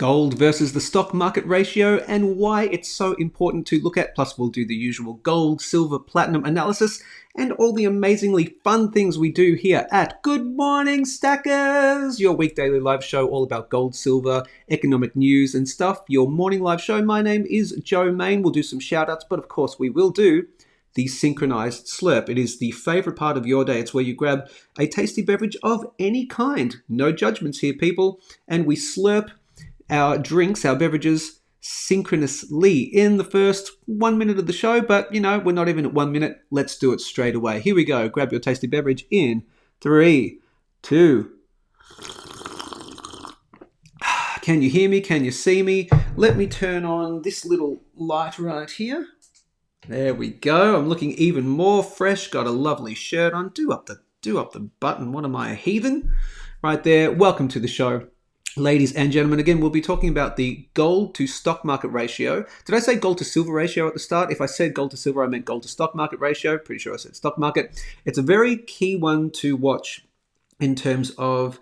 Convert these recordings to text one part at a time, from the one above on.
gold versus the stock market ratio and why it's so important to look at. Plus, we'll do the usual gold, silver, platinum analysis and all the amazingly fun things we do here at Good Morning Stackers, your weekday live show all about gold, silver, economic news and stuff. Your morning live show. My name is Joe Main. We'll do some shout outs, but of course we will do the Synchronised Slurp. It is the favorite part of your day. It's where you grab a tasty beverage of any kind. No judgments here, people. And we slurp our drinks, our beverages, synchronously in the first 1 minute of the show. But, you know, we're not even at 1 minute. Let's do it straight away. Here we go. Grab your tasty beverage in 3, 2. Can you hear me? Can you see me? Let me turn on this little light right here. There we go. I'm looking even more fresh. Got a lovely shirt on. Do up the button. What am I, a heathen? Right there. Welcome to the show, ladies and gentlemen. Again, we'll be talking about the gold to stock market ratio. Did I say gold to silver ratio at the start? If I said gold to silver, I meant gold to stock market ratio. Pretty sure I said stock market. It's a very key one to watch in terms of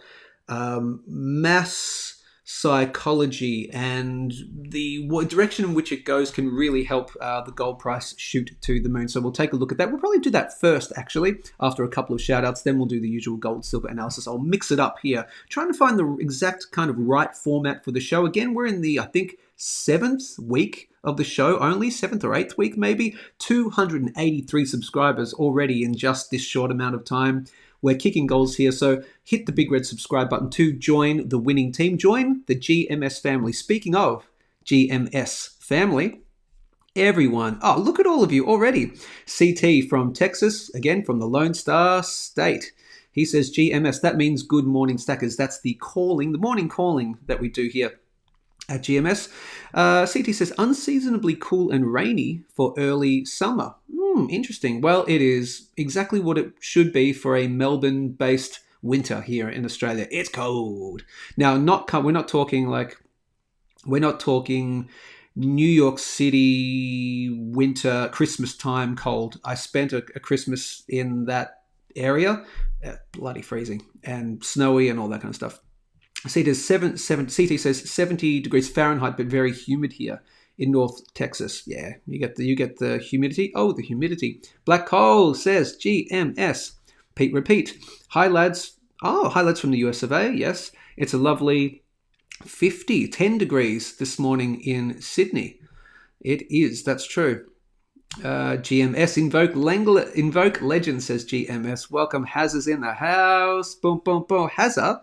mass psychology, and the direction in which it goes can really help the gold price shoot to the moon. So we'll take a look at that. We'll probably do that first, actually, after a couple of shout outs. Then we'll do the usual gold silver analysis. I'll mix it up here, trying to find the exact kind of right format for the show. Again, we're in the, I think, 7th week of the show, only 7th or 8th week, maybe. 283 subscribers already in just this short amount of time. We're kicking goals here, so hit the big red subscribe button to join the winning team. Join the GMS family. Speaking of GMS family, everyone, oh, look at all of you already. CT from Texas, again from the Lone Star State. He says GMS, that means Good Morning Stackers. That's the calling, the morning calling that we do here at GMS. CT says unseasonably cool and rainy for early summer. Interesting. Well, it is exactly what it should be for a Melbourne-based winter here in Australia. It's cold. Now, we're not talking New York City winter, Christmas time cold. I spent a Christmas in that area, bloody freezing and snowy and all that kind of stuff. CT says 70 degrees Fahrenheit, but very humid here in North Texas. Yeah, you get the humidity. Oh, the humidity. Black Hole says GMS. Pete repeat. Hi lads. Oh, hi lads from the US of A. Yes, it's a lovely 10 degrees this morning in Sydney. It is. That's true. GMS invoke legend, says GMS. Welcome Hazza's in the house. Boom boom boom. Hazza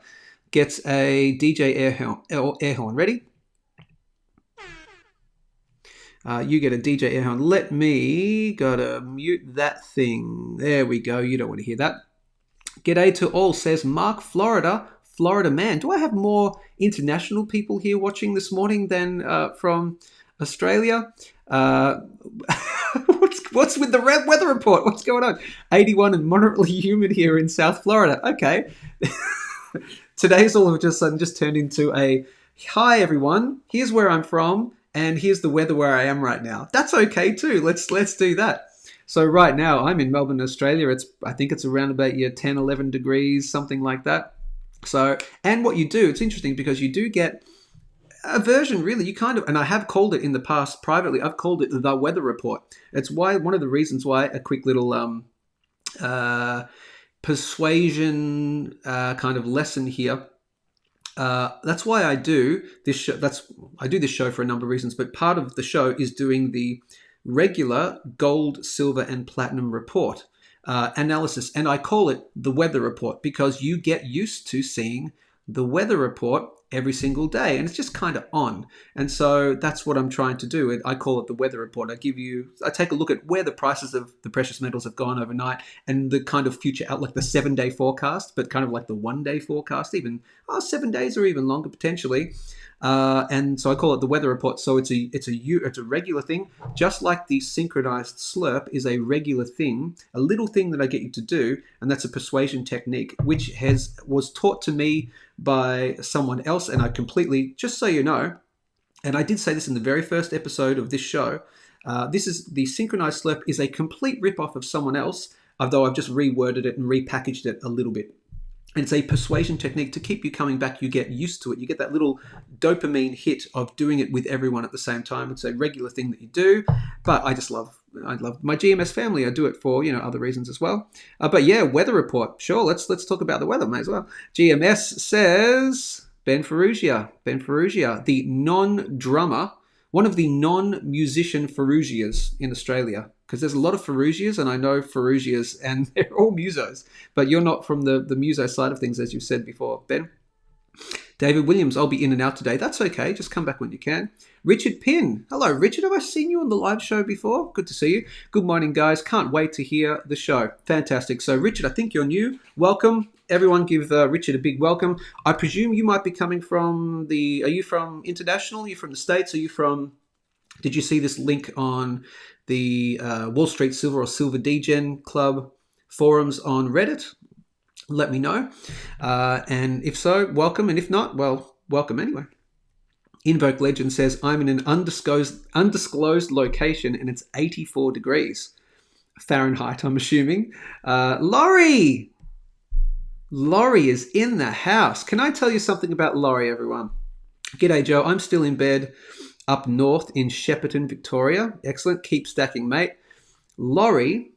gets a DJ air horn. Ready? You get a DJ air horn. Let me gotta mute that thing. There we go. You don't want to hear that. G'day to all, says Mark, Florida man. Do I have more international people here watching this morning than from Australia? What's with the weather report? What's going on? 81 and moderately humid here in South Florida. Okay. Today's all of a sudden just turned into a hi everyone. Here's where I'm from. And here's the weather where I am right now. That's okay too. Let's do that. So right now I'm in Melbourne, Australia. I think it's around about 10, 11 degrees, something like that. So, and what you do, it's interesting because you do get a version really, you kind of, and I have called it in the past privately, I've called it the weather report. It's one of the reasons why a quick little persuasion kind of lesson here. That's why I do this show. I do this show for a number of reasons, but part of the show is doing the regular gold, silver, and platinum report analysis, and I call it the weather report because you get used to seeing the weather report every single day, and it's just kind of on. And so that's what I'm trying to do. I call it the weather report. I take a look at where the prices of the precious metals have gone overnight and the kind of future outlook, the 7-day forecast, but kind of like the 1-day forecast, even 7 days or even longer potentially. And so I call it the weather report. So it's a regular thing, just like the synchronized slurp is a regular thing, a little thing that I get you to do, and that's a persuasion technique, which was taught to me by someone else, and I completely, just so you know, and I did say this in the very first episode of this show, this is the synchronized slurp is a complete rip-off of someone else, although I've just reworded it and repackaged it a little bit. And it's a persuasion technique to keep you coming back. You get used to it. You get that little dopamine hit of doing it with everyone at the same time. It's a regular thing that you do. But I love my GMS family. I do it for, other reasons as well. But yeah, weather report. Sure, let's talk about the weather, may as well. GMS says Ben Ferrugia, the non-drummer, one of the non-musician Ferrugias in Australia. Because there's a lot of Ferrugias, and I know Ferrugias, and they're all musos. But you're not from the muso side of things, as you've said before, Ben. David Williams, I'll be in and out today. That's okay. Just come back when you can. Richard Pinn. Hello, Richard. Have I seen you on the live show before? Good to see you. Good morning, guys. Can't wait to hear the show. Fantastic. So, Richard, I think you're new. Welcome. Everyone give Richard a big welcome. I presume you might be coming from are you from international? Are you from the States? Are you from... Did you see this link on the Wall Street Silver or Silver Degen Club forums on Reddit? Let me know. And if so, welcome. And if not, well, welcome anyway. Invoke Legend says, I'm in an undisclosed location and it's 84 degrees. Fahrenheit, I'm assuming. Laurie is in the house. Can I tell you something about Laurie, everyone? G'day, Joe. I'm still in bed up north in Shepparton, Victoria. Excellent. Keep stacking, mate. Laurie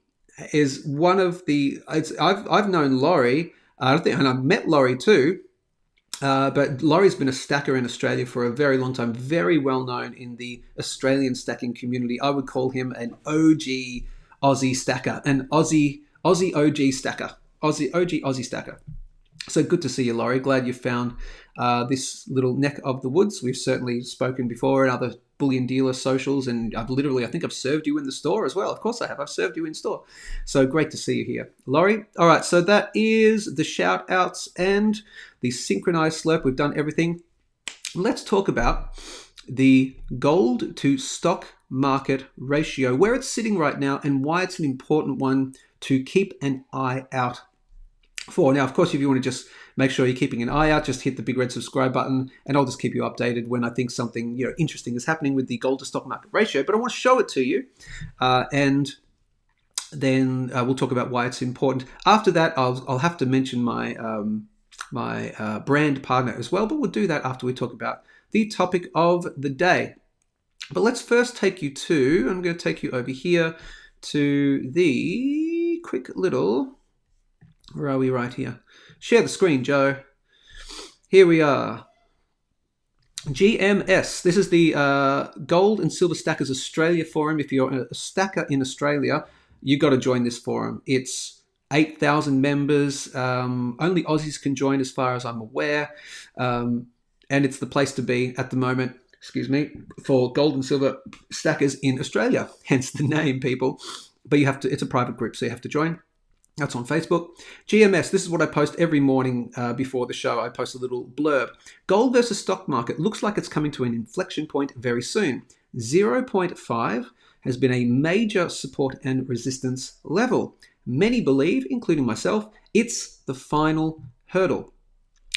is one of the... I've known Laurie, and I've met Laurie too, but Laurie's been a stacker in Australia for a very long time, very well known in the Australian stacking community. I would call him an OG Aussie stacker, an Aussie OG stacker, Aussie stacker. So good to see you, Laurie. Glad you found this little neck of the woods. We've certainly spoken before in other bullion dealer socials, and I think I've served you in the store as well. Of course I have. I've served you in store. So great to see you here, Laurie. All right, so that is the shout outs and the synchronized slurp. We've done everything. Let's talk about the gold to stock market ratio, where it's sitting right now and why it's an important one to keep an eye out for. Now, of course, if you want to just make sure you're keeping an eye out, just hit the big red subscribe button and I'll just keep you updated when I think something interesting is happening with the gold to stock market ratio. But I want to show it to you and then we'll talk about why it's important. After that, I'll have to mention my brand partner as well, but we'll do that after we talk about the topic of the day. But let's first take you to, I'm going to take you over here to the quick little... Where are we? Right here. Share the screen, Joe. Here we are. GMS. This is the Gold and Silver Stackers Australia forum. If you're a stacker in Australia, you got to join this forum. It's 8,000 members. Only Aussies can join as far as I'm aware. And it's the place to be at the moment, for gold and silver stackers in Australia. Hence the name, people. But it's a private group, so you have to join. That's on Facebook. GMS, this is what I post every morning before the show. I post a little blurb. Gold versus stock market looks like it's coming to an inflection point very soon. 0.5 has been a major support and resistance level. Many believe, including myself, it's the final hurdle.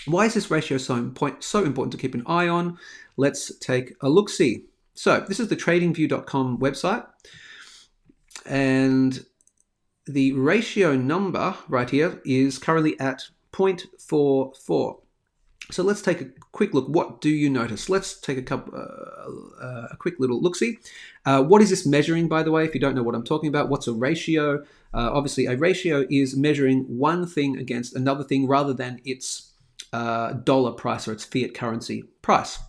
Why is this ratio so important to keep an eye on? Let's take a look-see. So this is the tradingview.com website. And the ratio number right here is currently at 0.44. So let's take a quick look. What do you notice? Let's take a quick little look-see. What is this measuring, by the way, if you don't know what I'm talking about? What's a ratio? Obviously, a ratio is measuring one thing against another thing rather than its dollar price or its fiat currency price.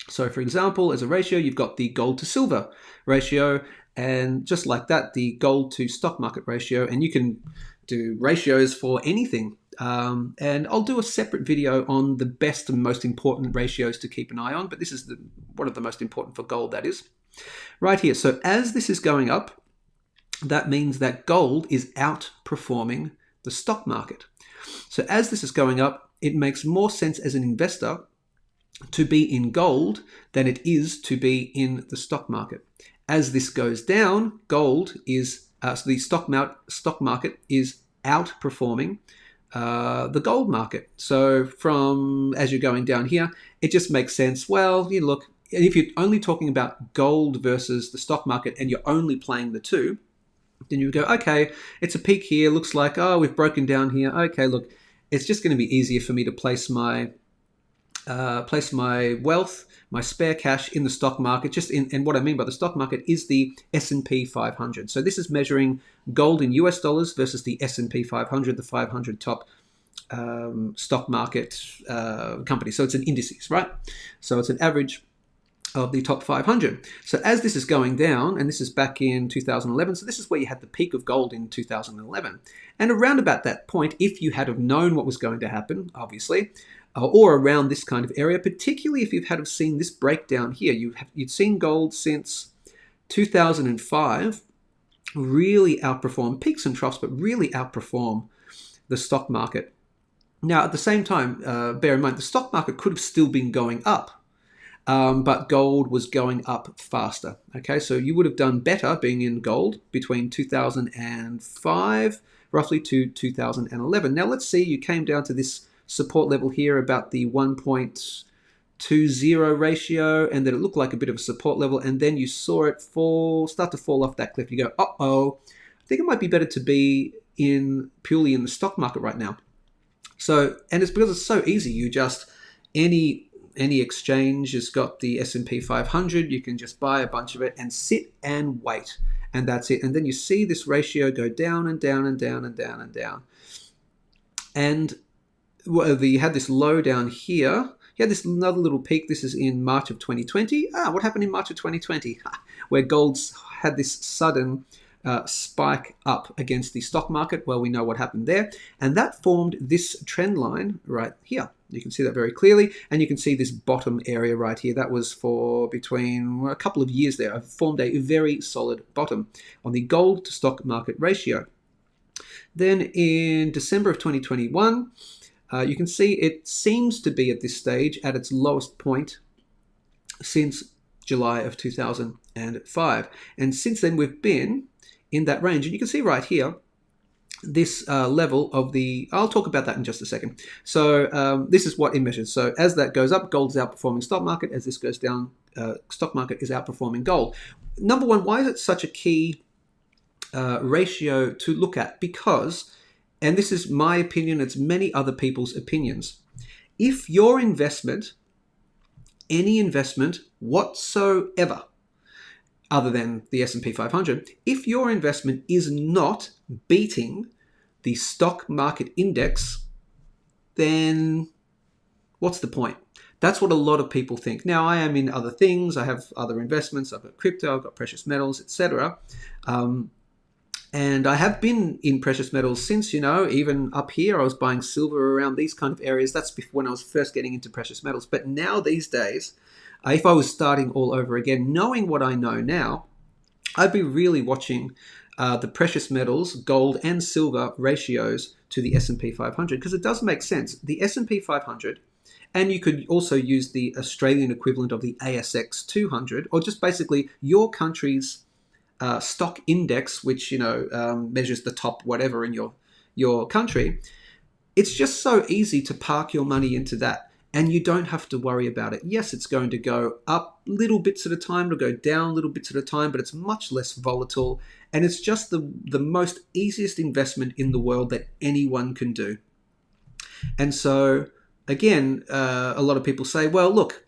So, for example, as a ratio, you've got the gold to silver ratio, and just like that, the gold to stock market ratio, and you can do ratios for anything. And I'll do a separate video on the best and most important ratios to keep an eye on, but this is one of the most important for gold, that is. Right here, so as this is going up, that means that gold is outperforming the stock market. So as this is going up, it makes more sense as an investor to be in gold than it is to be in the stock market. As this goes down, gold is, so the stock market is outperforming the gold market. So as you're going down here, it just makes sense. Well, you look, if you're only talking about gold versus the stock market and you're only playing the two, then you go, okay, it's a peak here. Looks like, we've broken down here. Okay, look, it's just going to be easier for me to place my wealth, my spare cash in the stock market. And what I mean by the stock market is the S&P 500. So this is measuring gold in US dollars versus the S&P 500, the 500 top stock market companies. So it's an indices, right? So it's an average of the top 500. So as this is going down, and this is back in 2011, so this is where you had the peak of gold in 2011. And around about that point, if you had have known what was going to happen, obviously, or around this kind of area, particularly if you've had have seen this breakdown here, you'd seen gold since 2005 really outperform peaks and troughs, but really outperform the stock market. Now, at the same time, bear in mind, the stock market could have still been going up, but gold was going up faster. Okay, so you would have done better being in gold between 2005 roughly to 2011. Now, let's see, you came down to this support level here about the 1.20 ratio, and then it looked like a bit of a support level, and then you saw it start to fall off that cliff. You go, uh-oh, I think it might be better to be purely in the stock market right now. So, and it's because it's so easy. You just, any exchange has got the S&P 500, you can just buy a bunch of it and sit and wait, and that's it. And then you see this ratio go down and down and down and down and down. And you had this low down here. You had this another little peak. This is in March of 2020. What happened in March of 2020? Where gold's had this sudden spike up against the stock market. Well, we know what happened there. And that formed this trend line right here. You can see that very clearly. And you can see this bottom area right here. That was for between a couple of years there. I've formed a very solid bottom on the gold to stock market ratio. Then in December of 2021, you can see it seems to be at this stage at its lowest point since July of 2005. And since then, we've been in that range. And you can see right here, this level of I'll talk about that in just a second. So this is what it measures. So as that goes up, gold is outperforming stock market. As this goes down, stock market is outperforming gold. Number one, why is it such a key ratio to look at? Because, and this is my opinion, it's many other people's opinions, if your investment, any investment whatsoever, other than the S&P 500, if your investment is not beating the stock market index, then what's the point? That's what a lot of people think. Now, I am in other things. I have other investments. I've got crypto, I've got precious metals, etc. And I have been in precious metals since, even up here, I was buying silver around these kind of areas. That's before when I was first getting into precious metals. But now these days, if I was starting all over again, knowing what I know now, I'd be really watching the precious metals, gold and silver ratios to the S&P 500, because it does make sense. The S&P 500, and you could also use the Australian equivalent of the ASX 200, or just basically your country's stock index, which measures the top whatever in your country. It's just so easy to park your money into that, and you don't have to worry about it. Yes, it's going to go up little bits at a time, it'll go down little bits at a time, but it's much less volatile, and it's just the most easiest investment in the world that anyone can do. And so again, a lot of people say, well, look,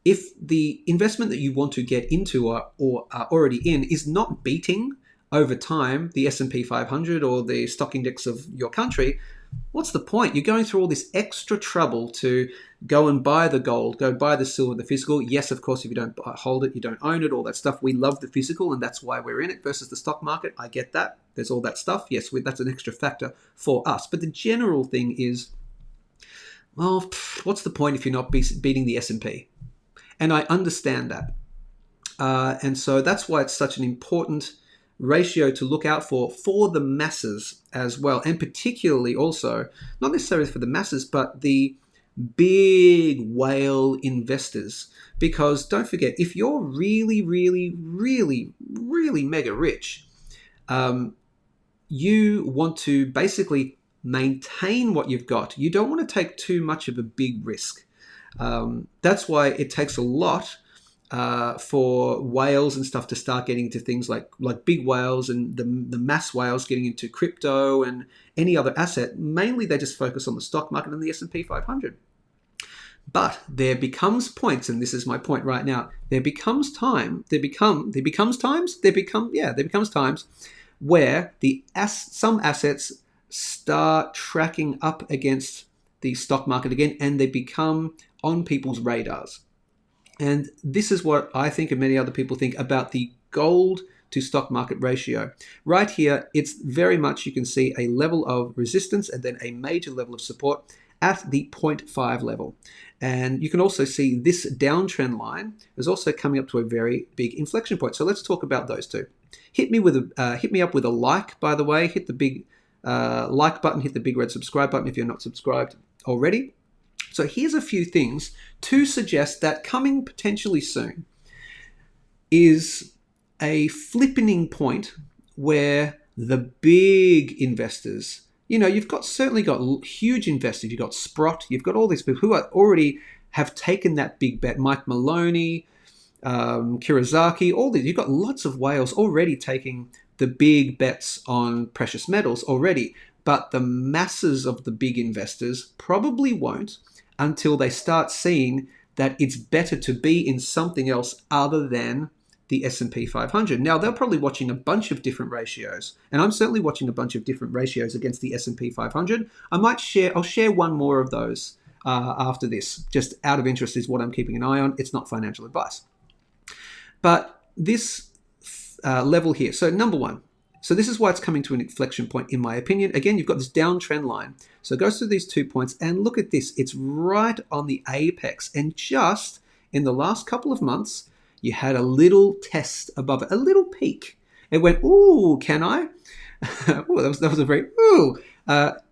if the investment that you want to get into or are already in is not beating over time the S&P 500 or the stock index of your country, what's the point? You're going through all this extra trouble to go and buy the gold, go buy the silver, the physical. Yes, of course, if you don't hold it, you don't own it, all that stuff. We love the physical, and that's why we're in it versus the stock market. I get that. There's all that stuff. Yes, that's an extra factor for us. But the general thing is, well, what's the point if you're not beating the S&P? And I understand that. And so that's why it's such an important ratio to look out for the masses as well. And particularly also, not necessarily for the masses, but the big whale investors. Because don't forget, if you're really, really, really, really mega rich, you want to basically maintain what you've got. You don't want to take too much of a big risk. That's why it takes a lot for whales and stuff to start getting to things like big whales and the mass whales getting into crypto and any other asset. Mainly they just focus on the stock market and the S&P 500. But there becomes points, and this is my point right now, there becomes times where some assets start tracking up against the stock market again, and they become on people's radars. And this is what I think and many other people think about the gold to stock market ratio. Right here, it's very much, you can see a level of resistance and then a major level of support at the 0.5 level. And you can also see this downtrend line is also coming up to a very big inflection point. So let's talk about those two. Hit me up with a like, by the way. Hit the big like button, hit the big red subscribe button if you're not subscribed already. So here's a few things to suggest that coming potentially soon is a flippening point where the big investors, you've certainly got huge investors. You've got Sprott. You've got all these people who already have taken that big bet. Mike Maloney, Kirizaki, all these. You've got lots of whales already taking the big bets on precious metals already. But the masses of the big investors probably won't until they start seeing that it's better to be in something else other than the S&P 500. Now, they're probably watching a bunch of different ratios, and I'm certainly watching a bunch of different ratios against the S&P 500. I'll share one more of those after this. Just out of interest is what I'm keeping an eye on. It's not financial advice. But this level here, so number one, so this is why it's coming to an inflection point, in my opinion. Again, you've got this downtrend line. So it goes through these 2 points, and look at this. It's right on the apex. And just in the last couple of months, you had a little test above it, a little peak. It went, ooh, can I? Ooh, that was a very, ooh.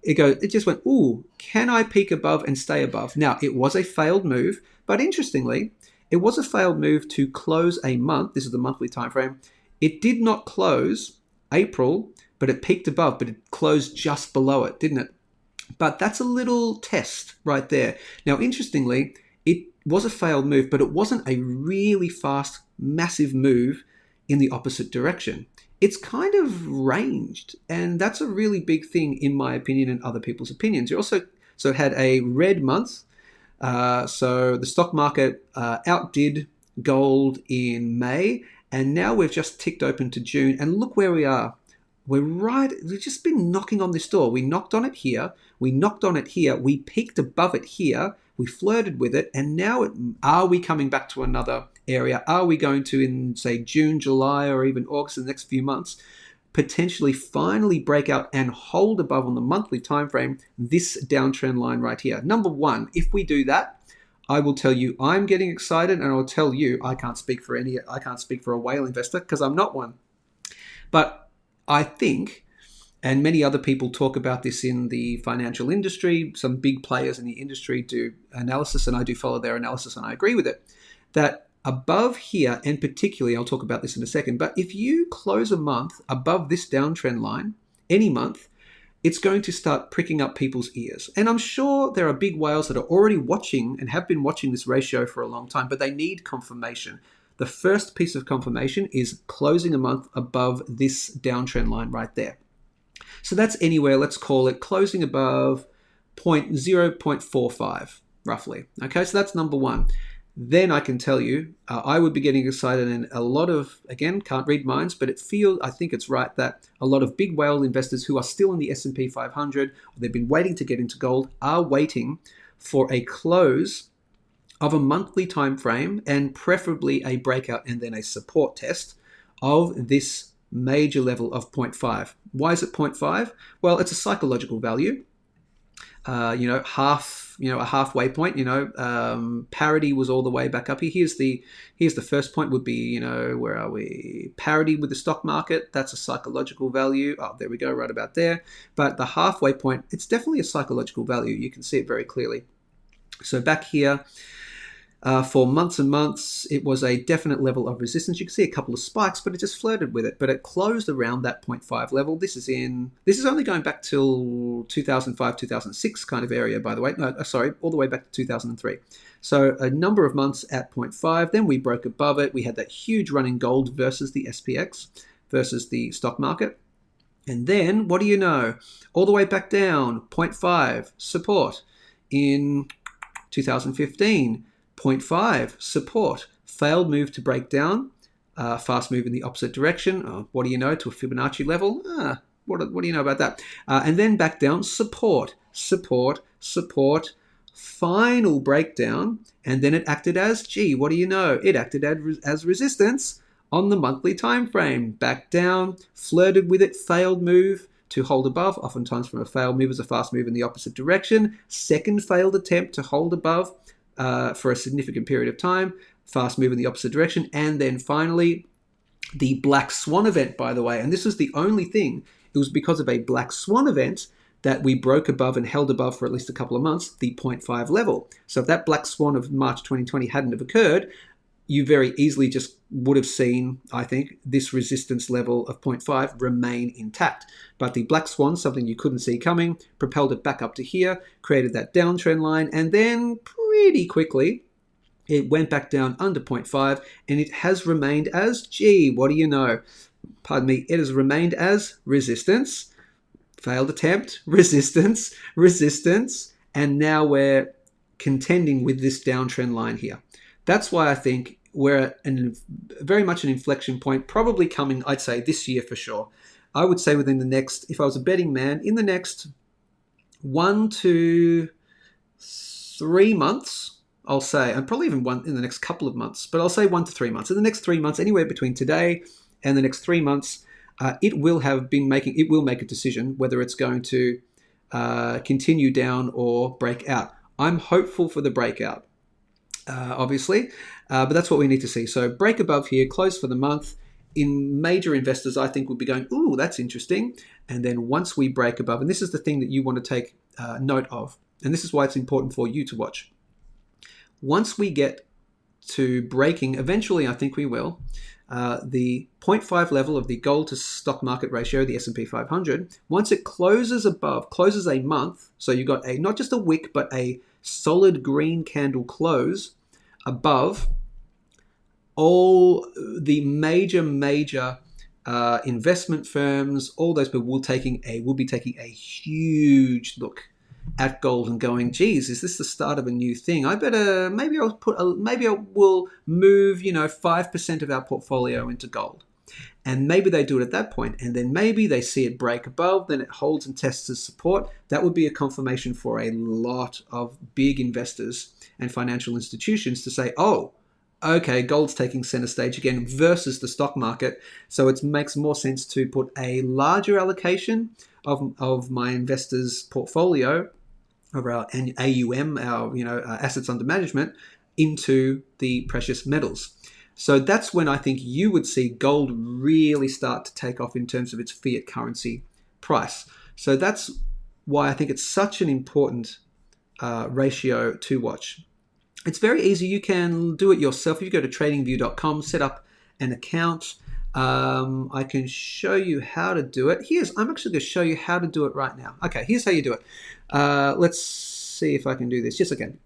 It just went, ooh, can I peak above and stay above? Now, it was a failed move, but interestingly, it was a failed move to close a month. This is the monthly time frame. It did not close April, but it peaked above, but it closed just below it, didn't it? But that's a little test right there. Now, interestingly, it was a failed move, but it wasn't a really fast, massive move in the opposite direction. It's kind of ranged, and that's a really big thing in my opinion and other people's opinions. You also had a red month, so the stock market outdid gold in May, and now we've just ticked open to June, and look where we are. We've just been knocking on this door. We knocked on it here, we knocked on it here, we peaked above it here, we flirted with it, and now are we coming back to another area? Are we going to, in say June, July, or even August, in the next few months, potentially finally break out and hold above on the monthly time frame this downtrend line right here? Number one, if we do that, I will tell you I'm getting excited, and I'll tell you I can't speak for a whale investor because I'm not one. But I think, and many other people talk about this in the financial industry, some big players in the industry do analysis, and I do follow their analysis, and I agree with it, that above here, and particularly, I'll talk about this in a second, but if you close a month above this downtrend line, any month, it's going to start pricking up people's ears. And I'm sure there are big whales that are already watching and have been watching this ratio for a long time, but they need confirmation. The first piece of confirmation is closing a month above this downtrend line right there. So that's anywhere, let's call it closing above 0.45, roughly. Okay, so that's number one. Then I can tell you, I would be getting excited, and a lot of, again, can't read minds, but I think it's right that a lot of big whale investors who are still in the S&P 500, or they've been waiting to get into gold, are waiting for a close of a monthly time frame, and preferably a breakout and then a support test of this major level of 0.5. Why is it 0.5? Well, it's a psychological value. A halfway point. Parity was all the way back up here. Here's the first point would be, where are we? Parity with the stock market. That's a psychological value. Oh, there we go, right about there. But the halfway point, it's definitely a psychological value. You can see it very clearly. So back here, For months and months, it was a definite level of resistance. You can see a couple of spikes, but it just flirted with it. But it closed around that 0.5 level. This is only going back till 2005, 2006 kind of area, by the way. No, sorry, all the way back to 2003. So a number of months at 0.5. Then we broke above it. We had that huge run in gold versus the SPX, versus the stock market. And then, what do you know? All the way back down, 0.5 support in 2015. 0.5 support, failed move to break down, fast move in the opposite direction. What do you know, to a Fibonacci level? What do you know about that? And then back down, support, final breakdown, and then it acted as, what do you know? It acted as resistance on the monthly time frame. Back down, flirted with it, failed move to hold above, oftentimes from a failed move as a fast move in the opposite direction. Second failed attempt to hold above for a significant period of time, fast move in the opposite direction. And then finally, the black swan event, by the way, and this is the only thing, it was because of a black swan event that we broke above and held above for at least a couple of months, the 0.5 level. So if that black swan of March 2020 hadn't have occurred, you very easily just would have seen, I think, this resistance level of 0.5 remain intact. But the black swan, something you couldn't see coming, propelled it back up to here, created that downtrend line, and then pretty quickly, it went back down under 0.5, and it has remained as, what do you know? Pardon me, it has remained as resistance, failed attempt, resistance, and now we're contending with this downtrend line here. That's why I think we're at very much an inflection point, probably coming, I'd say, this year for sure. I would say within the next, if I was a betting man, in the next 1 to 3 months, I'll say, and probably even one in the next couple of months, but I'll say 1 to 3 months. In the next 3 months, anywhere between today and the next 3 months, it will make a decision whether it's going to continue down or break out. I'm hopeful for the breakout. Obviously, but that's what we need to see. So break above here, close for the month. In major investors, I think will be going, ooh, that's interesting. And then once we break above, and this is the thing that you want to take note of, and this is why it's important for you to watch. Once we get to breaking, eventually I think we will, the 0.5 level of the gold to stock market ratio, the S&P 500, once it closes a month, so you got not just a wick, but a solid green candle close above, all the major investment firms, all those people will be taking a huge look at gold and going, geez, is this the start of a new thing? Maybe I will move 5% of our portfolio into gold. And maybe they do it at that point, and then maybe they see it break above, then it holds and tests as support. That would be a confirmation for a lot of big investors and financial institutions to say, oh, okay, gold's taking center stage again versus the stock market. So it makes more sense to put a larger allocation of my investors' portfolio, of our AUM, our assets under management, into the precious metals. So that's when I think you would see gold really start to take off in terms of its fiat currency price. So that's why I think it's such an important ratio to watch. It's very easy. You can do it yourself. If you go to tradingview.com, set up an account. I can show you how to do it. I'm actually going to show you how to do it right now. Okay, here's how you do it. Let's see if I can do this. Yes, I can.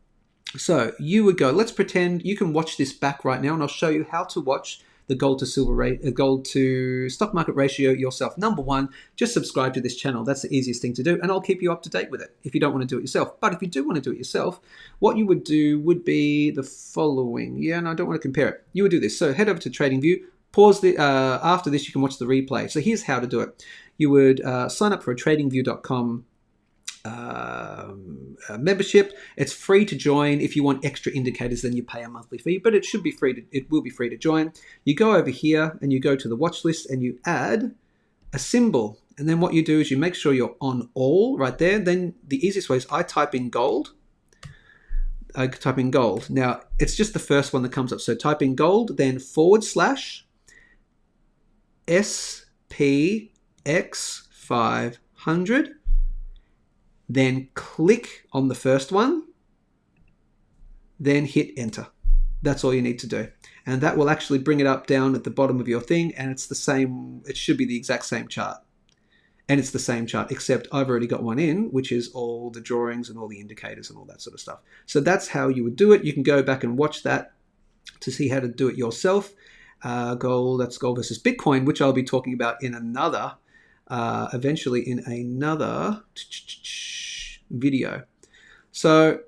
So you would go, let's pretend you can watch this back right now, and I'll show you how to watch the gold to stock market ratio yourself. Number one, just subscribe to this channel. That's the easiest thing to do, and I'll keep you up to date with it if you don't want to do it yourself. But if you do want to do it yourself, what you would do would be the following. Yeah, and I don't want to compare it. You would do this. So head over to TradingView. Pause the after this, you can watch the replay. So here's how to do it. You would sign up for a TradingView.com membership. It's free to join. If you want extra indicators, then you pay a monthly fee, but it will be free to join. You go over here and you go to the watch list and you add a symbol. And then what you do is you make sure you're on all right there. Then the easiest way is I type in gold. Now it's just the first one that comes up. So type in gold, then / SPX 500. Then click on the first one, then hit enter. That's all you need to do. And that will actually bring it up down at the bottom of your thing, and it's the same, it should be the exact same chart. And it's the same chart, except I've already got one in, which is all the drawings and all the indicators and all that sort of stuff. So that's how you would do it. You can go back and watch that to see how to do it yourself. Gold, that's gold versus Bitcoin, which I'll be talking about in another, eventually in another video. So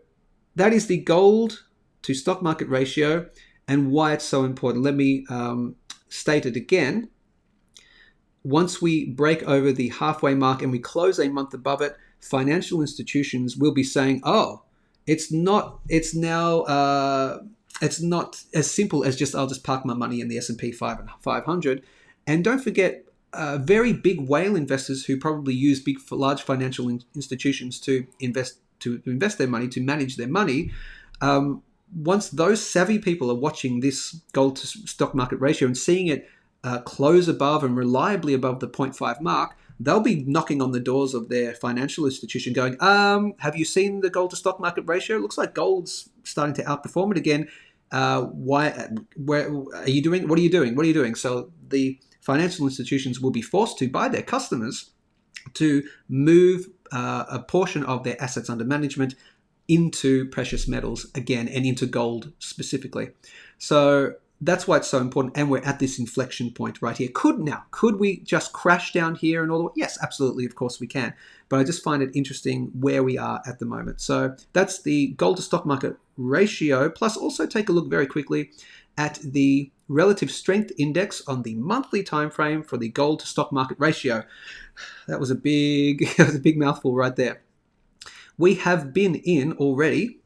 that is the gold to stock market ratio and why it's so important. Let me state it again. Once we break over the halfway mark and we close a month above it, financial institutions will be saying, oh, it's not as simple as I'll just park my money in the S&P 500. And don't forget, very big whale investors who probably use large financial institutions to invest their money, to manage their money. Once those savvy people are watching this gold to stock market ratio and seeing it close above and reliably above the 0.5 mark, they'll be knocking on the doors of their financial institution going, have you seen the gold to stock market ratio? It looks like gold's starting to outperform it again. Where are you doing? What are you doing? What are you doing? So the financial institutions will be forced to, by their customers, to move a portion of their assets under management into precious metals again, and into gold specifically. So that's why it's so important, and we're at this inflection point right here. Could we just crash down here and all the way? Yes, absolutely, of course we can. But I just find it interesting where we are at the moment. So that's the gold to stock market ratio, plus also take a look very quickly at the relative strength index on the monthly time frame for the gold to stock market ratio. That was a big mouthful right there. We have been in already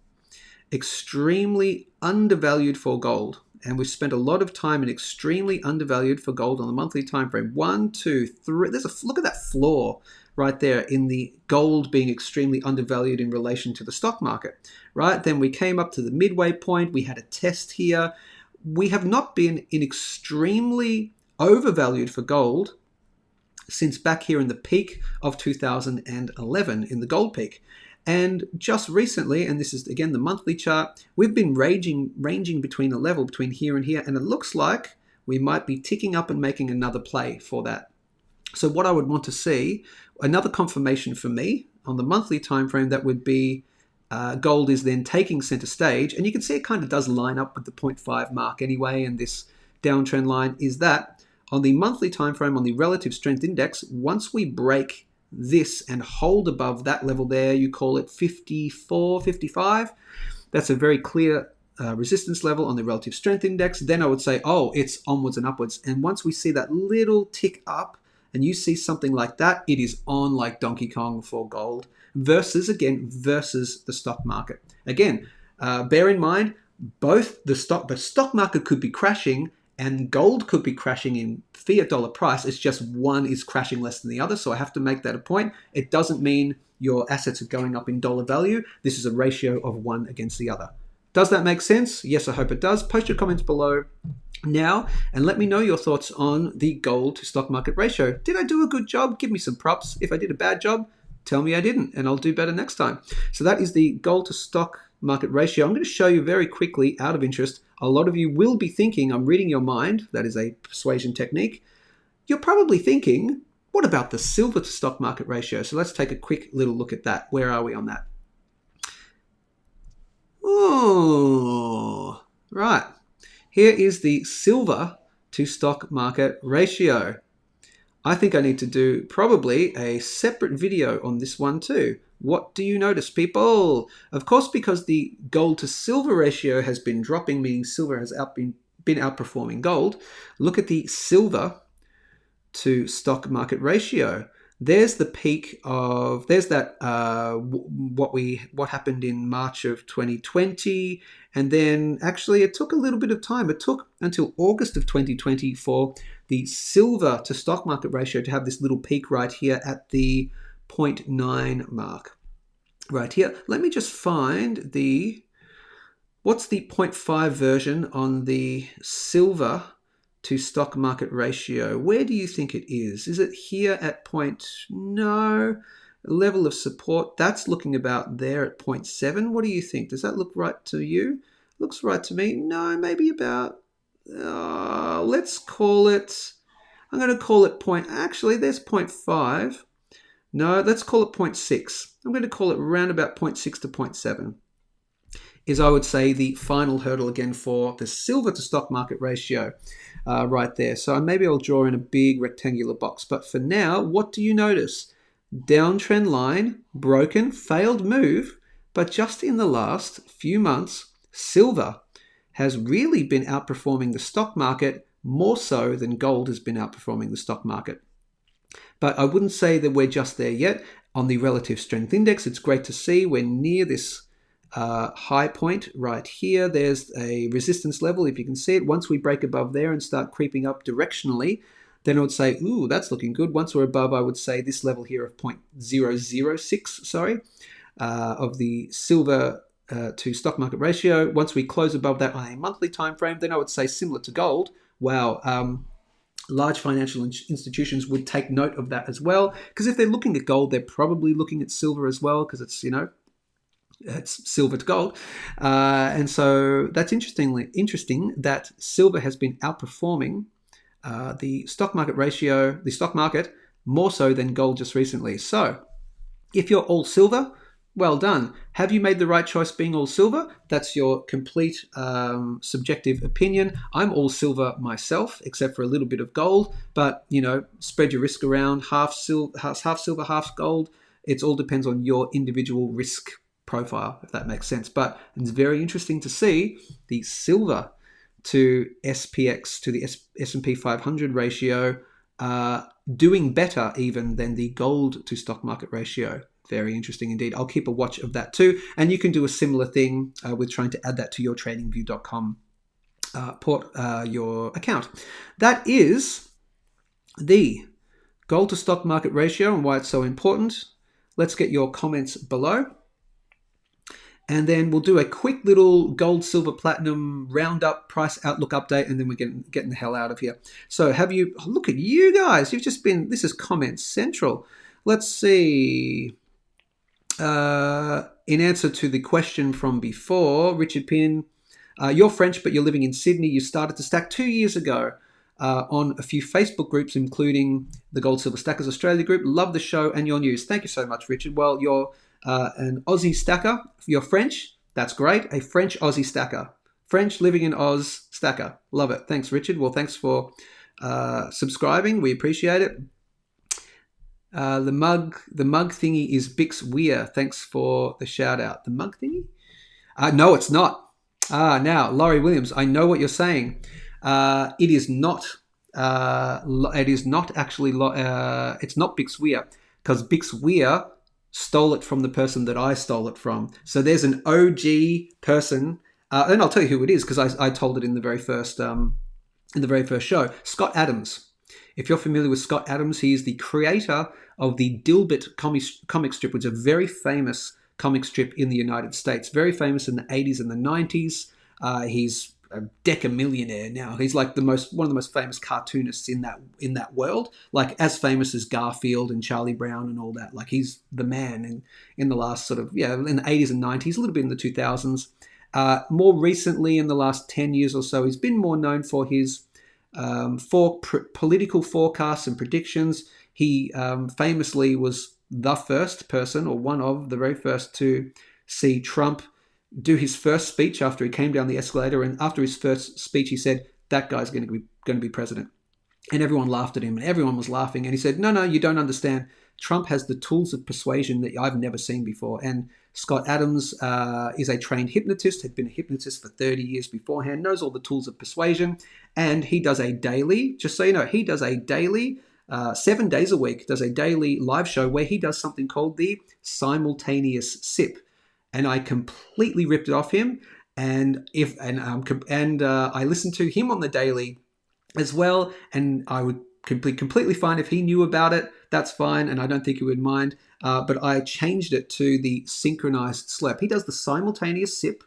extremely undervalued for gold. And we've spent a lot of time in extremely undervalued for gold on the monthly time frame. 1, 2, 3. Look at that floor right there in the gold being extremely undervalued in relation to the stock market, right? Then we came up to the midway point. We had a test here. We have not been in extremely overvalued for gold since back here in the peak of 2011, in the gold peak. And just recently, and this is again the monthly chart, we've been ranging between a level between here and here, and it looks like we might be ticking up and making another play for that. So what I would want to see, another confirmation for me on the monthly time frame, that would be gold is then taking center stage, and you can see it kind of does line up with the 0.5 mark anyway, and this downtrend line is that on the monthly time frame on the relative strength index, once we break this and hold above that level there, you call it 54, 55. That's a very clear resistance level on the relative strength index. Then I would say, oh, it's onwards and upwards. And once we see that little tick up and you see something like that, it is on like Donkey Kong for gold versus the stock market. Again, bear in mind, both the stock market could be crashing and gold could be crashing in fiat dollar price. It's just one is crashing less than the other. So I have to make that a point. It doesn't mean your assets are going up in dollar value. This is a ratio of one against the other. Does that make sense? Yes, I hope it does. Post your comments below now and let me know your thoughts on the gold to stock market ratio. Did I do a good job? Give me some props. If I did a bad job, tell me I didn't, and I'll do better next time. So that is the gold to stock market ratio. I'm going to show you very quickly, out of interest. A lot of you will be thinking, I'm reading your mind. That is a persuasion technique. You're probably thinking, what about the silver to stock market ratio? So let's take a quick little look at that. Where are we on that? Oh, right. Here is the silver to stock market ratio. I think I need to do probably a separate video on this one too. What do you notice, people? Of course, because the gold to silver ratio has been dropping, meaning silver has been outperforming gold. Look at the silver to stock market ratio. There's the peak of, there's that what happened in March of 2020, and then actually it took a little bit of time. It took until August of 2020 for the silver to stock market ratio to have this little peak right here at the 0.9 mark. Right here. Let me just find what's the 0.5 version on the silver to stock market ratio. Where do you think it is? Is it here at no, level of support? That's looking about there at 0.7. What do you think? Does that look right to you? Looks right to me. No, maybe about, let's call it, I'm going to call it point, actually there's 0.5. No, let's call it 0.6. I'm going to call it around about 0.6 to 0.7 is, I would say, the final hurdle again for the silver to stock market ratio right there. So maybe I'll draw in a big rectangular box. But for now, what do you notice? Downtrend line, broken, failed move, but just in the last few months, silver has really been outperforming the stock market more so than gold has been outperforming the stock market. But I wouldn't say that we're just there yet. On the relative strength index, it's great to see we're near this high point right here. There's a resistance level, if you can see it. Once we break above there and start creeping up directionally, then I would say, ooh, that's looking good. Once we're above, I would say this level here of 0.006, of the silver to stock market ratio. Once we close above that on a monthly time frame, then I would say similar to gold. Wow. Large financial institutions would take note of that as well, because if they're looking at gold, they're probably looking at silver as well, because it's, it's silver to gold. And so that's interesting that silver has been outperforming the stock market ratio, the stock market, more so than gold just recently. So if you're all silver, well done. Have you made the right choice being all silver? That's your complete subjective opinion. I'm all silver myself, except for a little bit of gold. But, spread your risk around, half silver, half gold. It all depends on your individual risk profile, if that makes sense. But it's very interesting to see the silver to SPX, to the S&P 500 ratio, doing better even than the gold to stock market ratio. Very interesting indeed. I'll keep a watch of that too. And you can do a similar thing with trying to add that to your tradingview.com your account. That is the gold to stock market ratio and why it's so important. Let's get your comments below. And then we'll do a quick little gold, silver, platinum roundup price outlook update, and then we're getting the hell out of here. So look at you guys. This is comment central. Let's see. In answer to the question from before, Richard Pin, you're French, but you're living in Sydney. You started to stack 2 years ago on a few Facebook groups, including the Gold Silver Stackers Australia group. Love the show and your news. Thank you so much, Richard. Well, you're an Aussie stacker. You're French. That's great. A French Aussie stacker. French living in Oz stacker. Love it. Thanks, Richard. Well, thanks for subscribing. We appreciate it. The mug thingy is Bix Weir. Thanks for the shout out. The mug thingy? No, it's not. Now, Laurie Williams, I know what you're saying. It is not. It is not actually. It's not Bix Weir, because Bix Weir stole it from the person that I stole it from. So there's an OG person, and I'll tell you who it is because I told it in the very first show. Scott Adams. If you're familiar with Scott Adams, he is the creator of the Dilbert comic strip, which is a very famous comic strip in the United States. Very famous in the 80s and the 90s. He's a decamillionaire now. He's like one of the most famous cartoonists in that world. Like as famous as Garfield and Charlie Brown and all that. Like he's the man in the last in the 80s and 90s, a little bit in the 2000s. More recently, in the last 10 years or so, he's been more known for his political forecasts and predictions. He famously was the first person, or one of the very first, to see Trump do his first speech after he came down the escalator. And after his first speech, he said, that guy's going to be president. And everyone laughed at him, and everyone was laughing. And he said, no, you don't understand. Trump has the tools of persuasion that I've never seen before. And Scott Adams is a trained hypnotist, had been a hypnotist for 30 years beforehand, knows all the tools of persuasion. And he does a daily, just so you know, he does a daily, 7 days a week, does a daily live show where he does something called the simultaneous sip. And I completely ripped it off him. And I listened to him on the daily as well. And I would completely fine if he knew about it. That's fine, and I don't think he would mind. But I changed it to the synchronized slurp. He does the simultaneous sip.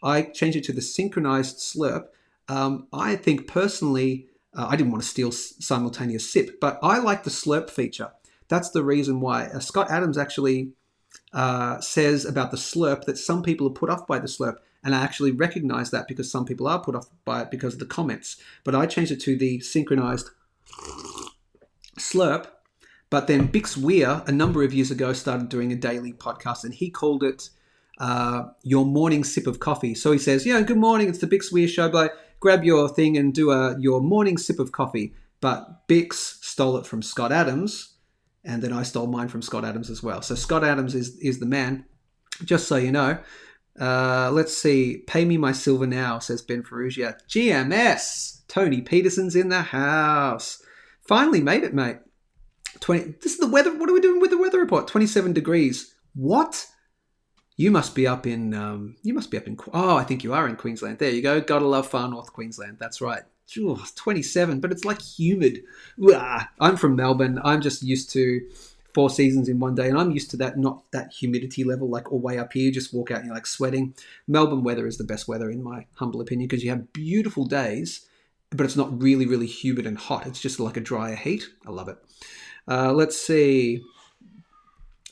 I changed it to the synchronized slurp. I think personally, I didn't want to steal simultaneous sip, but I like the slurp feature. That's the reason why. Scott Adams actually says about the slurp that some people are put off by the slurp. And I actually recognize that because some people are put off by it because of the comments. But I changed it to the Synchronised Slurp. But then Bix Weir, a number of years ago, started doing a daily podcast, and he called it your morning sip of coffee. So he says, good morning, it's the Bix Weir show, but grab your thing and do your morning sip of coffee. But Bix stole it from Scott Adams, and then I stole mine from Scott Adams as well. So Scott Adams is the man, just so you know. Let's see. Pay me my silver now, says Ben Ferrugia. GMS. Tony Peterson's in the house. Finally made it, mate. This is the weather. What are we doing with the weather report? 27 degrees. What? You must be up in. Oh, I think you are in Queensland. There you go. Gotta love far north Queensland. That's right. 27, but it's like humid. I'm from Melbourne. I'm just used to 4 seasons in one day, and I'm used to that, not that humidity level like all way up here. Just walk out and you're like sweating. Melbourne weather is the best weather in my humble opinion because you have beautiful days, but it's not really, really humid and hot. It's just like a drier heat. I love it. Let's see.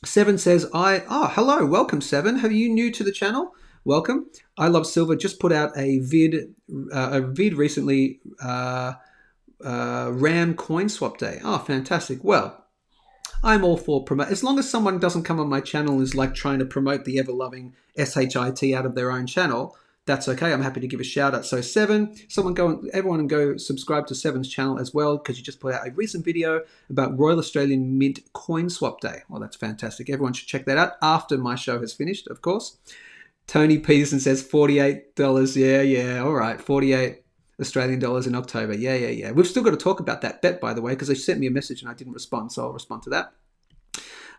Seven says, hello, welcome Seven. Are you new to the channel? Welcome. I Love Silver just put out a vid recently, RAM coin swap day. Oh, fantastic. Well, I'm all for promote. As long as someone doesn't come on my channel and is like trying to promote the ever-loving SHIT out of their own channel, that's okay. I'm happy to give a shout out. So Seven, everyone go subscribe to Seven's channel as well, because you just put out a recent video about Royal Australian Mint coin swap day. Well, that's fantastic. Everyone should check that out after my show has finished, of course. Tony Peterson says $48. Yeah. All right. 48 Australian dollars in October. Yeah. We've still got to talk about that bet, by the way, because they sent me a message and I didn't respond. So I'll respond to that.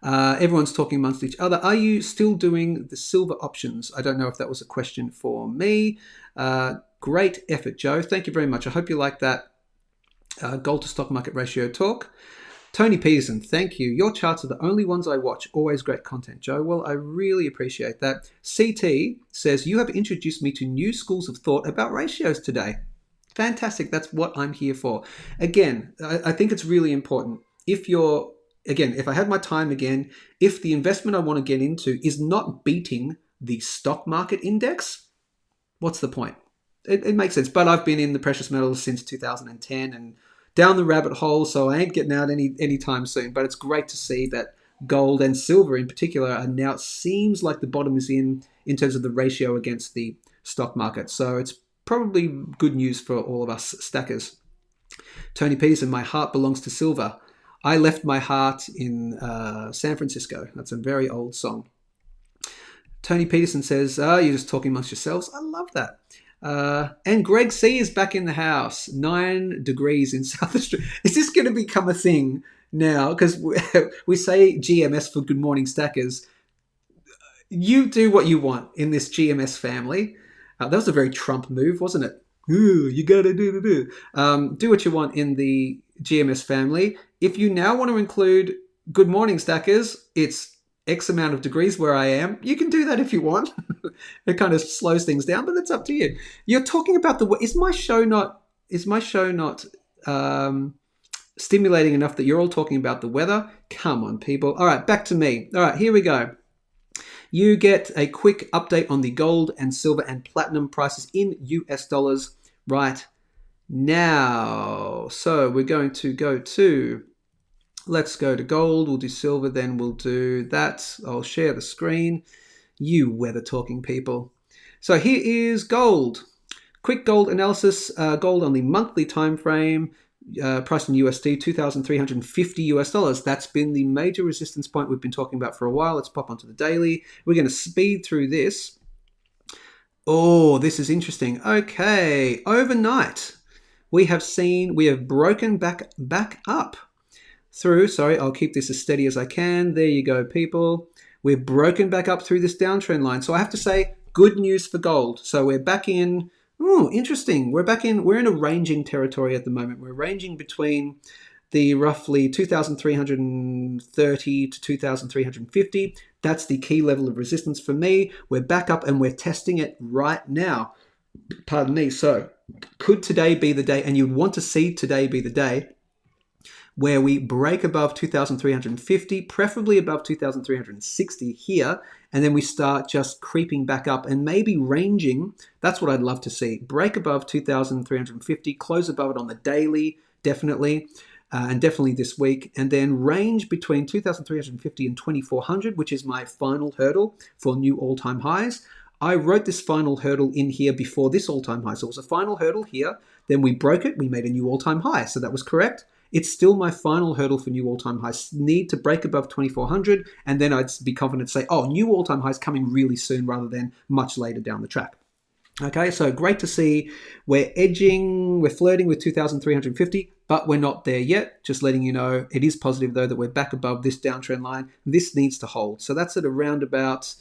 Everyone's talking amongst each other. Are you still doing the silver options? I don't know if that was a question for me. Great effort, Joe. Thank you very much. I hope you like that gold to stock market ratio talk. Tony Peterson, thank you. Your charts are the only ones I watch. Always great content, Joe. Well, I really appreciate that. CT says, you have introduced me to new schools of thought about ratios today. Fantastic. That's what I'm here for. Again, I think it's really important. If I had my time again, if the investment I want to get into is not beating the stock market index, what's the point? It makes sense. But I've been in the precious metals since 2010 and down the rabbit hole, so I ain't getting out anytime soon. But it's great to see that gold and silver in particular are now, it seems like the bottom is in terms of the ratio against the stock market. So it's probably good news for all of us stackers. Tony Peterson, my heart belongs to silver. I left my heart in San Francisco. That's a very old song. Tony Peterson says, you're just talking amongst yourselves. I love that. And Greg C is back in the house. 9 degrees in South Australia. Is this going to become a thing now? Because we say GMS for Good Morning Stackers. You do what you want in this GMS family. That was a very Trump move, wasn't it? Ooh, you got to do what you want in the GMS family. If you now want to include Good Morning Stackers, it's X amount of degrees where I am. You can do that if you want. It kind of slows things down, but it's up to you. You're talking about is my show not stimulating enough that you're all talking about the weather? Come on, people. All right, back to me. All right, here we go. You get a quick update on the gold and silver and platinum prices in US dollars right now. So we're going to go to, let's go to gold. We'll do silver, then we'll do that. I'll share the screen. You weather talking people. So here is gold. Quick gold analysis. Gold on the monthly time frame. Price in USD, $2,350. That's been the major resistance point we've been talking about for a while. Let's pop onto the daily. We're going to speed through this. Oh, this is interesting. Okay, overnight we have broken back up through. Sorry, I'll keep this as steady as I can. There you go, people. We've broken back up through this downtrend line. So I have to say, good news for gold. So we're back in. Oh, interesting. We're in a ranging territory at the moment. We're ranging between the roughly 2,330 to 2,350. That's the key level of resistance for me. We're back up and we're testing it right now. Pardon me. So could today be the day, and you'd want to see today be the day where we break above 2,350, preferably above 2,360 here, and then we start just creeping back up and maybe ranging. That's what I'd love to see. Break above 2,350, close above it on the daily, definitely, and definitely this week, and then range between 2,350 and 2,400, which is my final hurdle for new all-time highs. I wrote this final hurdle in here before this all-time high. So it was a final hurdle here. Then we broke it. We made a new all-time high. So that was correct. It's still my final hurdle for new all-time highs. Need to break above 2,400. And then I'd be confident to say, oh, new all-time highs coming really soon rather than much later down the track. Okay, so great to see we're flirting with 2,350, but we're not there yet. Just letting you know, it is positive though that we're back above this downtrend line. This needs to hold. So that's at around about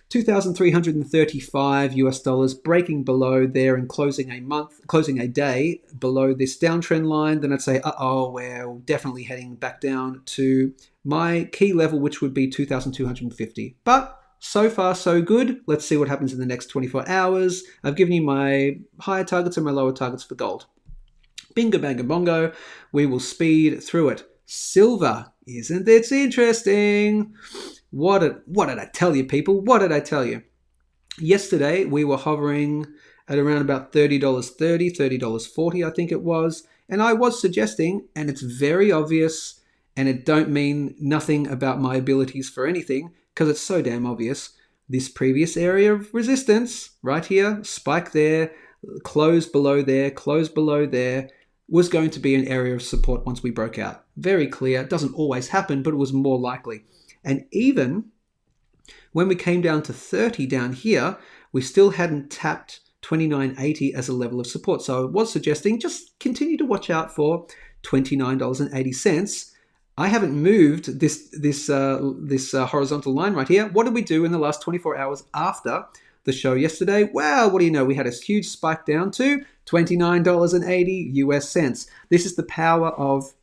2,335 US dollars, breaking below there and closing a day below this downtrend line. Then I'd say, we're definitely heading back down to my key level, which would be 2,250. But so far, so good. Let's see what happens in the next 24 hours. I've given you my higher targets and my lower targets for gold. Bingo, bango, bongo. We will speed through it. Silver, isn't it interesting? What did I tell you, people? What did I tell you? Yesterday, we were hovering at around about $30.30, $30.40, I think it was. And I was suggesting, and it's very obvious, and it don't mean nothing about my abilities for anything, because it's so damn obvious. This previous area of resistance, right here, spike there, close below there, was going to be an area of support once we broke out. Very clear. It doesn't always happen, but it was more likely. And even when we came down to 30 down here, we still hadn't tapped 29.80 as a level of support. So I was suggesting just continue to watch out for $29.80. I haven't moved this horizontal line right here. What did we do in the last 24 hours after the show yesterday? Well, what do you know? We had a huge spike down to $29.80 US cents. This is the power of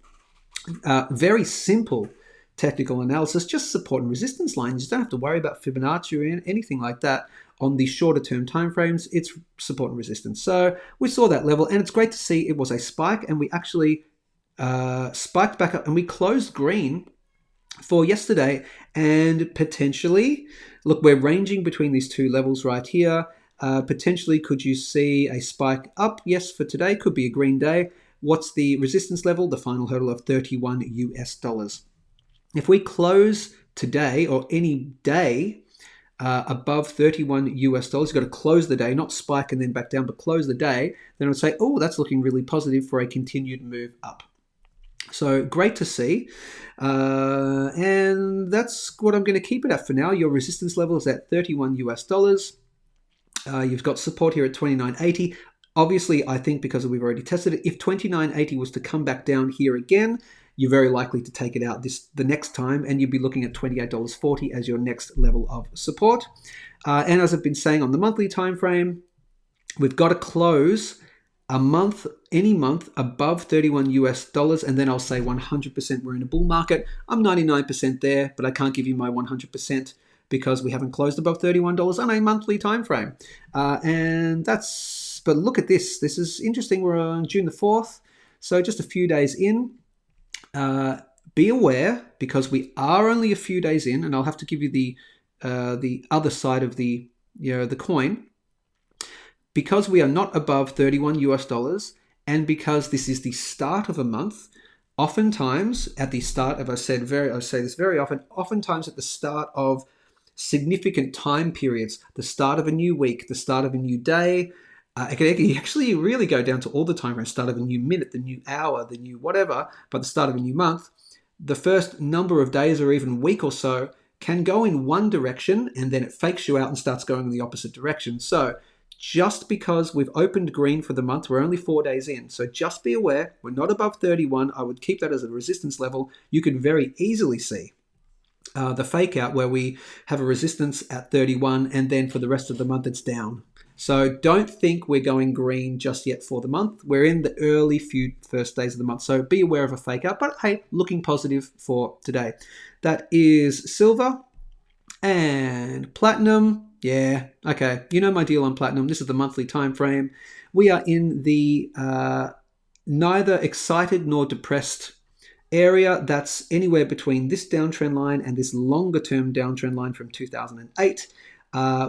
very simple technical analysis, just support and resistance lines. You don't have to worry about Fibonacci or anything like that on the shorter term timeframes. It's support and resistance. So we saw that level, and it's great to see it was a spike, and we actually spiked back up, and we closed green for yesterday. And potentially, look, we're ranging between these two levels right here. Potentially, could you see a spike up? Yes, for today, could be a green day. What's the resistance level? The final hurdle of 31 US dollars. If we close today or any day above 31 US dollars, you've got to close the day, not spike and then back down, but close the day, then I would say, oh, that's looking really positive for a continued move up. So great to see. And that's what I'm going to keep it at for now. Your resistance level is at 31 US dollars. You've got support here at 29.80. Obviously, I think because we've already tested it, if 29.80 was to come back down here again, you're very likely to take it out the next time, and you'll be looking at $28.40 as your next level of support. And as I've been saying on the monthly time frame, we've got to close any month above 31 US dollars, and then I'll say 100% we're in a bull market. I'm 99% there, but I can't give you my 100% because we haven't closed above $31 on a monthly time frame. But look at this. This is interesting. We're on June the 4th, so just a few days in. Be aware, because we are only a few days in, and I'll have to give you the other side of the coin. Because we are not above 31 US dollars, and because this is the start of a month, oftentimes at the start, I say this very often, oftentimes at the start of significant time periods, the start of a new week, the start of a new day, it can actually really go down to all the time frames, start of a new minute, the new hour, the new whatever, but the start of a new month, the first number of days or even week or so can go in one direction, and then it fakes you out and starts going in the opposite direction. So just because we've opened green for the month, we're only 4 days in. So just be aware, we're not above 31. I would keep that as a resistance level. You can very easily see the fake out where we have a resistance at 31, and then for the rest of the month it's down. So don't think we're going green just yet for the month. We're in the early first days of the month. So be aware of a fake out, but hey, looking positive for today. That is silver and platinum. Yeah, okay. You know my deal on platinum. This is the monthly time frame. We are in the neither excited nor depressed area that's anywhere between this downtrend line and this longer term downtrend line from 2008.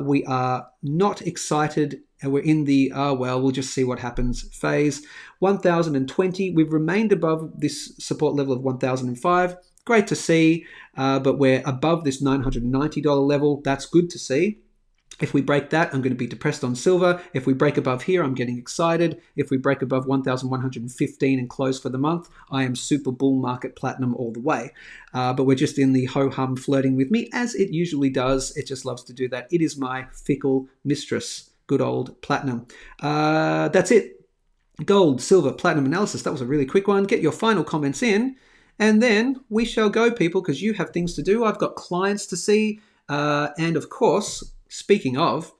We are not excited, and we're in the we'll just see what happens phase. 1020, we've remained above this support level of 1005. Great to see, but we're above this $990 level. That's good to see. If we break that, I'm going to be depressed on silver. If we break above here, I'm getting excited. If we break above 1,115 and close for the month, I am super bull market platinum all the way. But we're just in the ho-hum flirting with me, as it usually does. It just loves to do that. It is my fickle mistress, good old platinum. That's it. Gold, silver, platinum analysis. That was a really quick one. Get your final comments in, and then we shall go, people, because you have things to do. I've got clients to see, and of course, speaking of,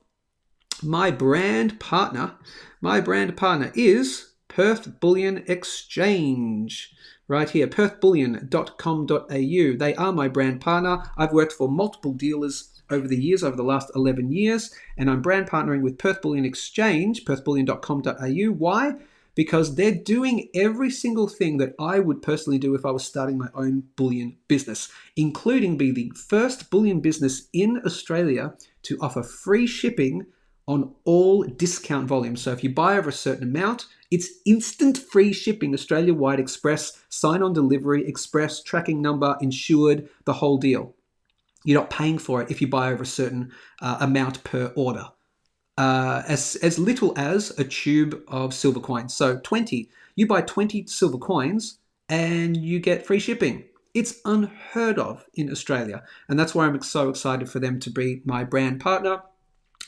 my brand partner is Perth Bullion Exchange. Right here, perthbullion.com.au. They are my brand partner. I've worked for multiple dealers over the years, over the last 11 years, and I'm brand partnering with Perth Bullion Exchange, perthbullion.com.au. Why? Because they're doing every single thing that I would personally do if I was starting my own bullion business, including be the first bullion business in Australia to offer free shipping on all discount volumes. So if you buy over a certain amount, it's instant free shipping, Australia-wide express, sign-on delivery, express, tracking number, insured, the whole deal. You're not paying for it if you buy over a certain amount per order. As little as a tube of silver coins. So you buy 20 silver coins and you get free shipping. It's unheard of in Australia. And that's why I'm so excited for them to be my brand partner.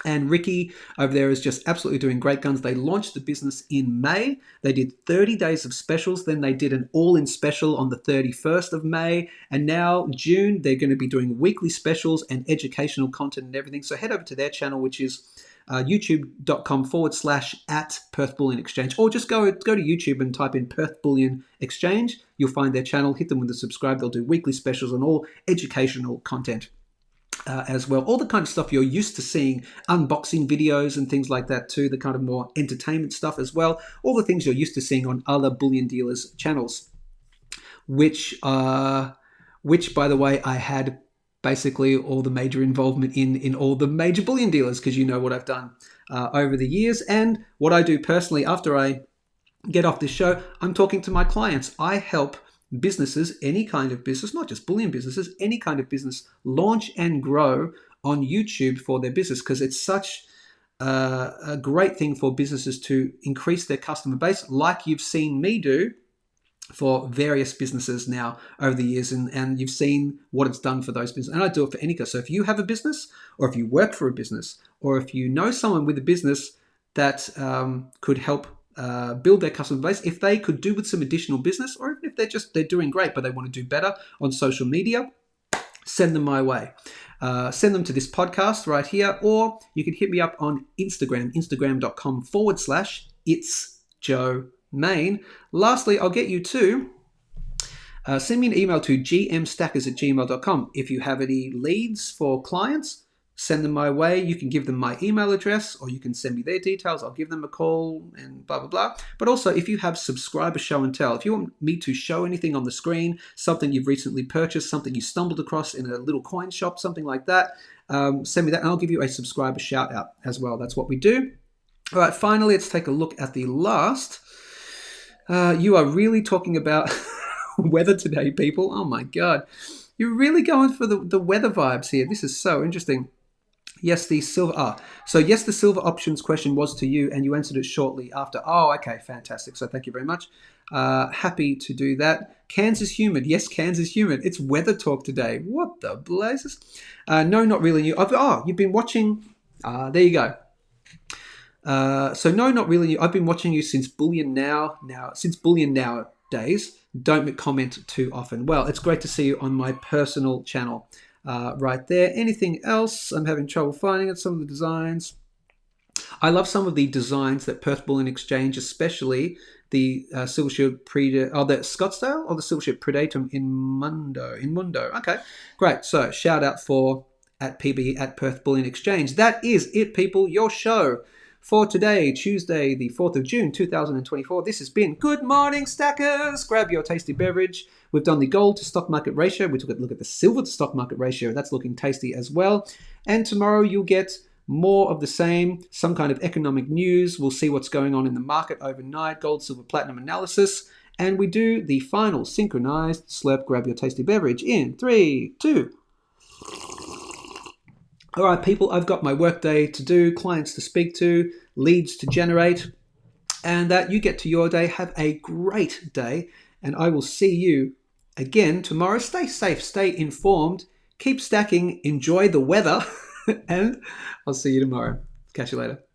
And Ricky over there is just absolutely doing great guns. They launched the business in May. They did 30 days of specials. Then they did an all-in special on the 31st of May. And now June, they're going to be doing weekly specials and educational content and everything. So head over to their channel, which is youtube.com/@Perth Bullion Exchange, or just go to YouTube and type in Perth Bullion Exchange. You'll find their channel. Hit them with a subscribe. They'll do weekly specials on all educational content as well. All the kind of stuff you're used to seeing, unboxing videos and things like that too, the kind of more entertainment stuff as well. All the things you're used to seeing on other bullion dealers' channels, which by the way, I had basically all the major involvement in all the major bullion dealers, because you know what I've done over the years and what I do personally. After I get off this show, I'm talking to my clients. I help businesses, any kind of business, not just bullion businesses, any kind of business, launch and grow on YouTube for their business, because it's such a great thing for businesses to increase their customer base, like you've seen me do for various businesses now over the years, and you've seen what it's done for those businesses. And I do it for any customer. So if you have a business, or if you work for a business, or if you know someone with a business that could help build their customer base, if they could do with some additional business, or even if they're doing great but they want to do better on social media, send them my way. Send them to this podcast right here, or you can hit me up on Instagram, instagram.com/itsjoemain. Lastly, I'll get you to send me an email to gmstackers@gmail.com. If you have any leads for clients, send them my way. You can give them my email address, or you can send me their details. I'll give them a call and blah, blah, blah. But also, if you have subscriber show and tell, if you want me to show anything on the screen, something you've recently purchased, something you stumbled across in a little coin shop, something like that, send me that and I'll give you a subscriber shout out as well. That's what we do. All right, finally, let's take a look at the last. You are really talking about weather today, people. Oh my God. You're really going for the weather vibes here. This is so interesting. Yes, the silver. Yes, the silver options question was to you, and you answered it shortly after. Oh, okay, fantastic. So thank you very much. Happy to do that. Cairns is humid. Yes, Cairns is humid. It's weather talk today. What the blazes? No, not really new. You've been watching. There you go. So no, not really new. I've been watching you since Bullion Now. Since Bullion Now days. Don't comment too often. Well, it's great to see you on my personal channel. Right there. Anything else? I'm having trouble finding it. Some of the designs. I love some of the designs that Perth Bullion Exchange, especially the Silver Shield Predator, the Scottsdale or the Silver Shield Predatum in Mundo. Okay, great. So shout out for @PB @Perth Bullion Exchange. That is it, people. Your show for today, Tuesday, the 4th of June, 2024. This has been Good Morning Stackers. Grab your tasty beverage. We've done the gold to stock market ratio. We took a look at the silver to stock market ratio. That's looking tasty as well. And tomorrow you'll get more of the same, some kind of economic news. We'll see what's going on in the market overnight, gold, silver, platinum analysis. And we do the final synchronized slurp, grab your tasty beverage in 3, 2. All right, people, I've got my workday to do, clients to speak to, leads to generate, and that you get to your day. Have a great day, and I will see you again tomorrow. Stay safe, stay informed, keep stacking, enjoy the weather, and I'll see you tomorrow. Catch you later.